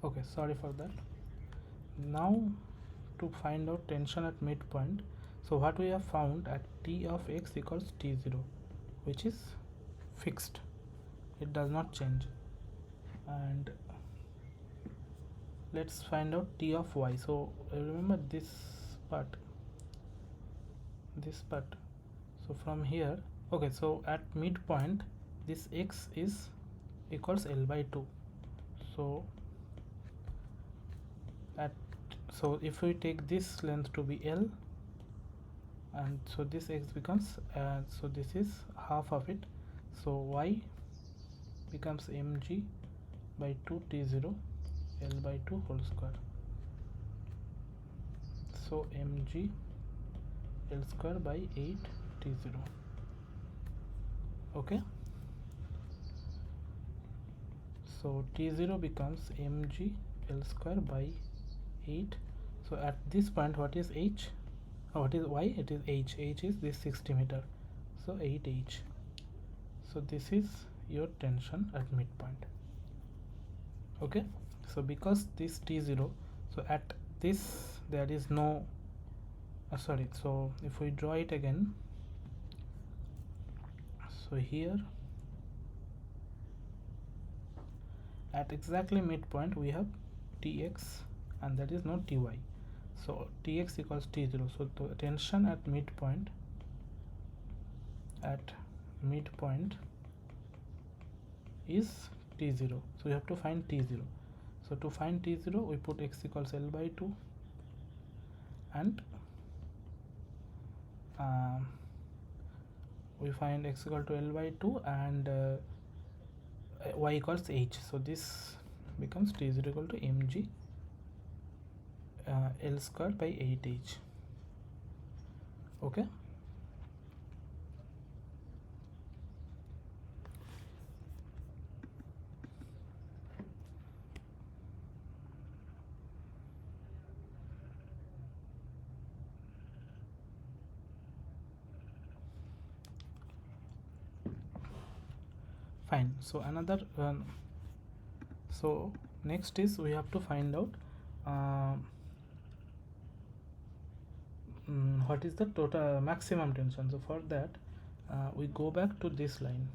Okay, sorry for that. Now to find out tension at midpoint, so what we have found at t of x equals t0, which is fixed, it does not change. And let's find out t of y. So remember this part, so from here, okay, so at midpoint this x is equals L by 2. So if we take this length to be L, and so this x becomes so this is half of it, so y becomes mg by 2 t0 L by 2 whole square. So mg L square by 8 t0. Okay, so T0 becomes mg L square by 8. So at this point, what is h? What is y? It is h. H is this 60 meter, so 8h. So this is your tension at midpoint. Okay, so because this T0, so at this there is no sorry, so if we draw it again, so here at exactly midpoint we have Tx and that is not Ty. So Tx equals T0, so the tension at midpoint is T0, so we have to find T0. So to find T0 we put x equals L by 2 and we find x equal to L by 2 and y equals h. So this becomes T0 equal to mg L square by 8h. Okay, fine. So another so next is we have to find out what is the total maximum tension. So for that we go back to this line.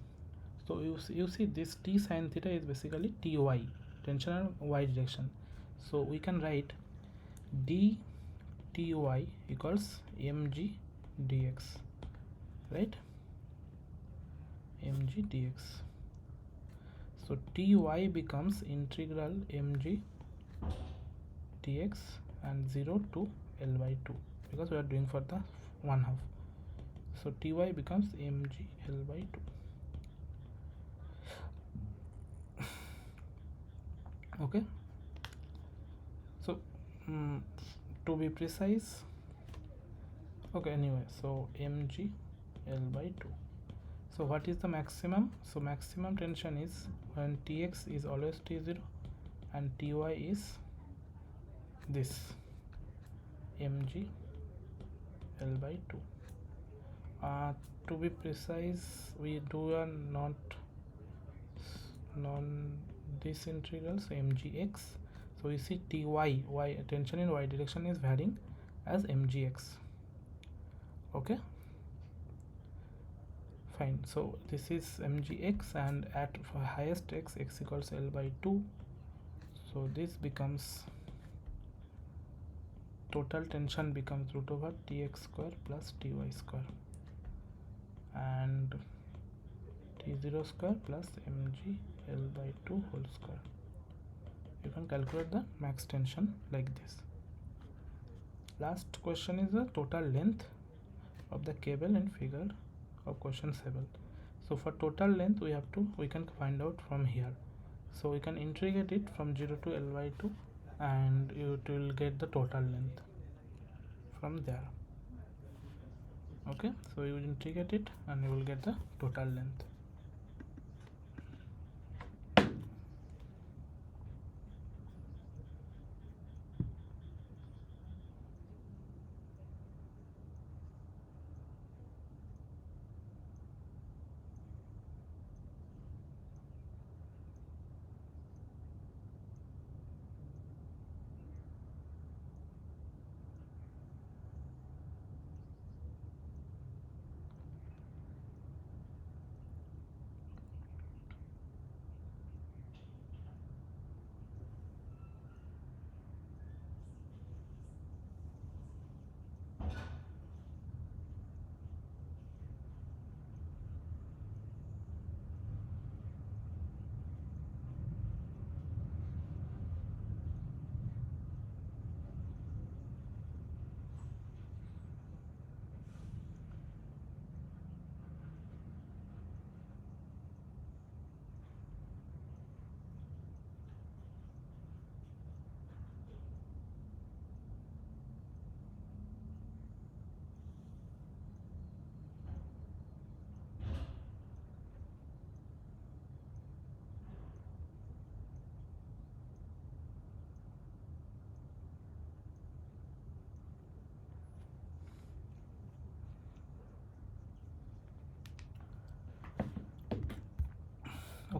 So you see this T sin theta is basically Ty, tension in y direction. So we can write d Ty equals mg dx, right? Mg dx. So Ty becomes integral mg dx and 0 to L by 2 because we are doing for the 1/2. So Ty becomes mg L by 2. Okay, so to be precise, okay, anyway, so mg L by 2. So what is the maximum? So maximum tension is when Tx is always T0 and Ty is this mg L by 2. To be precise, we do a not non this integral, so mgx. So we see Ty, y tension in y direction is varying as mgx. Okay, fine. So this is mgx and at highest x equals L by 2. So this becomes total tension becomes root over Tx square plus Ty square and T0 square plus mg L by 2 whole square. You can calculate the max tension like this. Last question is the total length of the cable in figure of question 7. So for total length we can find out from here. So we can integrate it from 0 to L by 2 and you will get the total length from there. Okay, so you will integrate it and you will get the total length.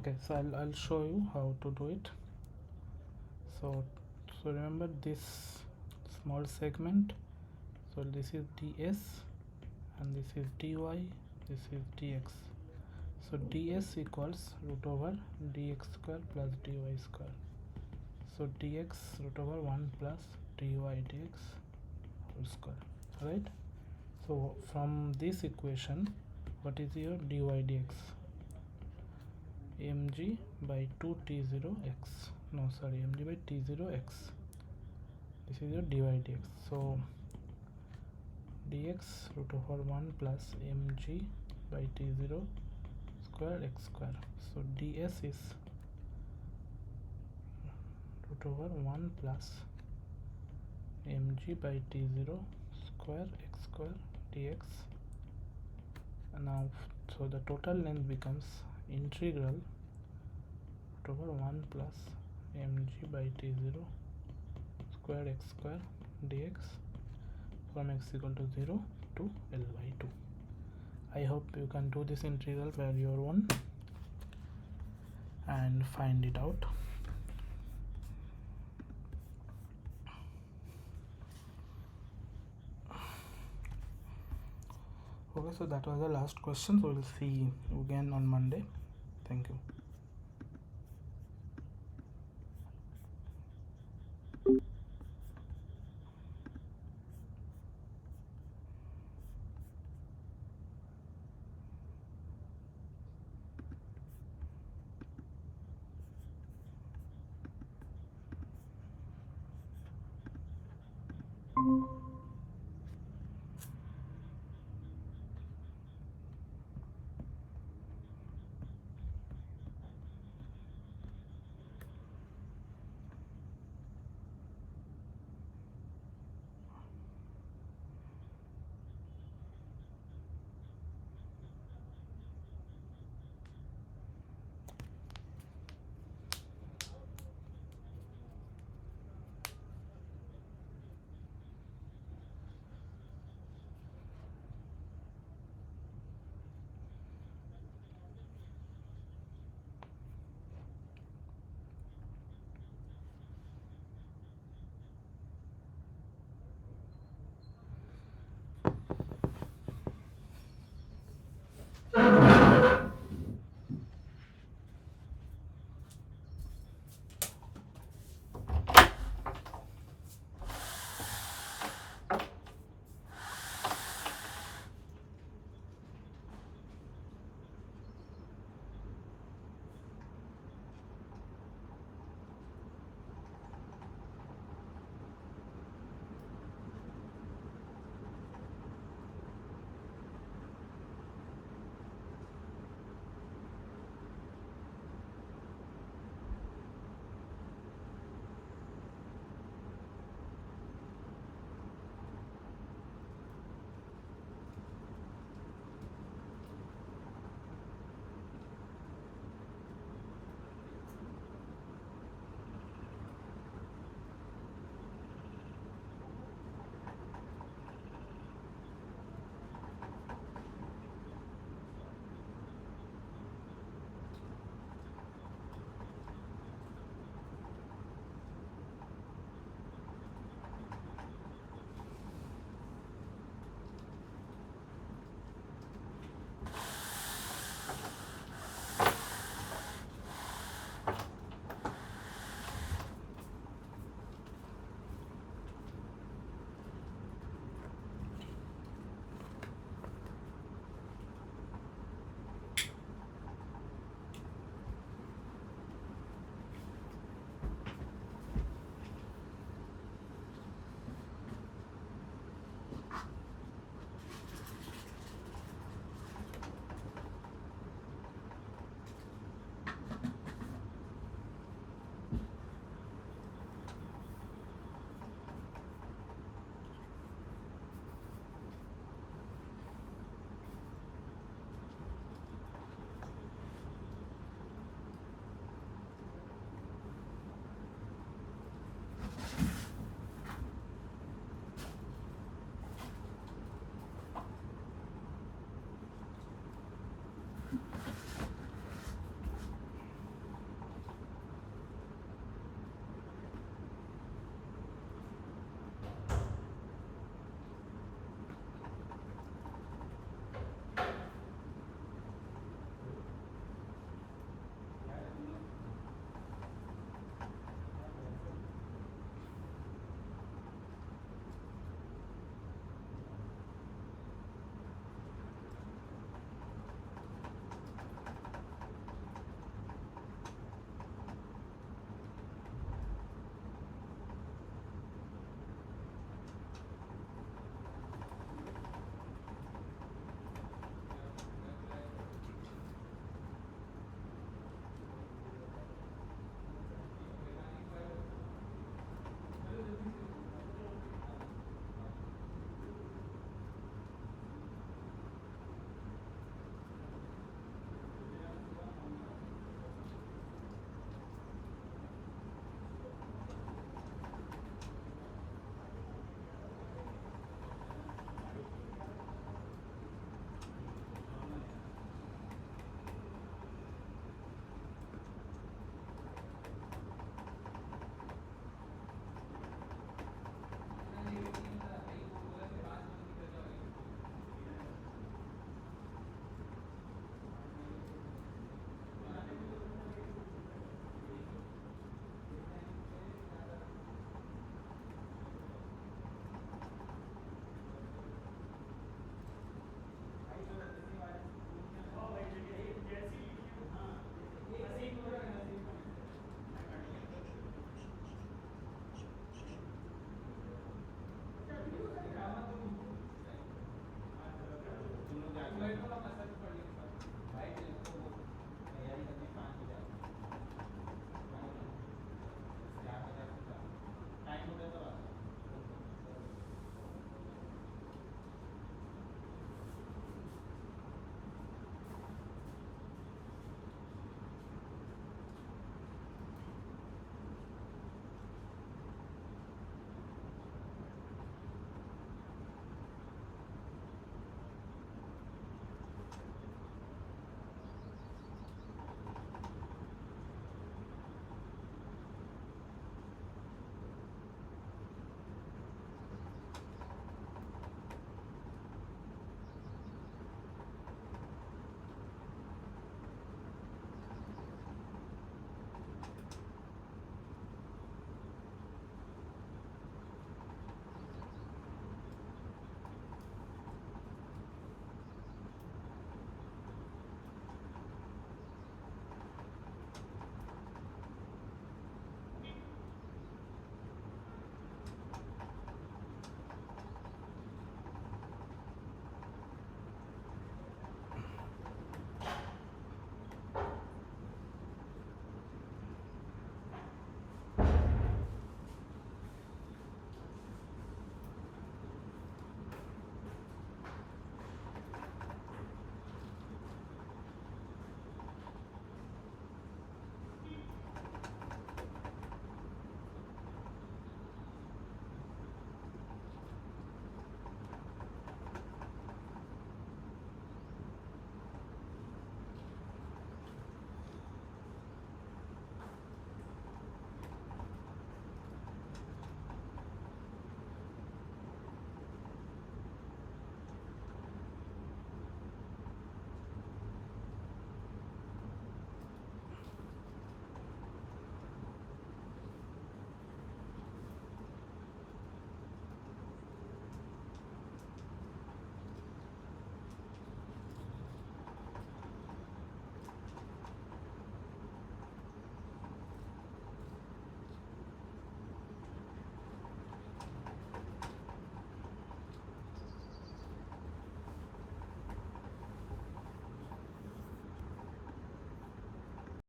Okay, so I'll show you how to do it. So remember this small segment, so this is ds and this is dy, this is dx. So ds equals root over dx square plus dy square. So dx root over 1 plus dy dx whole square, right? So from this equation, what is your dy dx? mg by 2 t0x, no sorry, mg by t0x. This is your dy dx. So dx root over 1 plus mg by t0 square x square. So ds is root over 1 plus mg by t0 square x square dx. And now so the total length becomes integral root over 1 plus mg by t0 square x square dx from x equal to 0 to L by 2. I hope you can do this integral by your own and find it out. Okay, so that was the last question. So we'll see you again on Monday. Thank you.